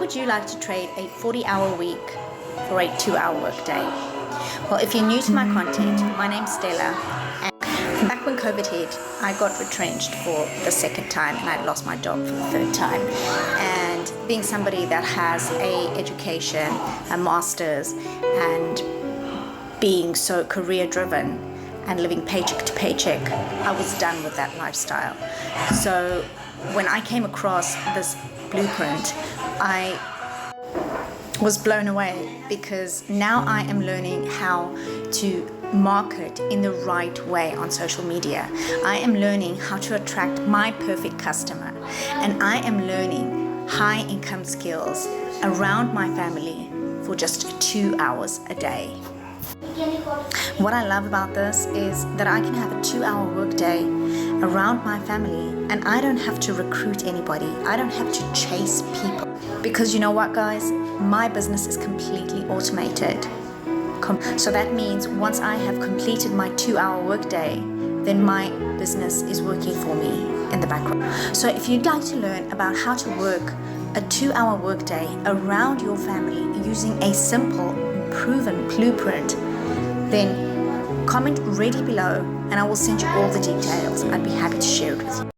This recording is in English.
would you like to trade a 40-hour week for a 2-hour workday? Well, if you're new to my content, my name's Stella, and back when COVID hit, I got retrenched for the second time and I lost my job for the third time. And being somebody that has a education, a master's, and being so career driven and living paycheck to paycheck, I was done with that lifestyle. So when I came across this blueprint, I was blown away, because now I am learning how to market in the right way on social media. I am learning how to attract my perfect customer, and I am learning high income skills around my family for just 2 hours a day. What I love about this is that I can have a 2-hour workday around my family, and I don't have to recruit anybody. I don't have to chase people. Because you know what, guys? My business is completely automated. So that means once I have completed my 2-hour workday, then my business is working for me in the background. So if you'd like to learn about how to work a 2-hour workday around your family using a simple, proven blueprint, then comment ready below and I will send you all the details. I'd be happy to share it with you.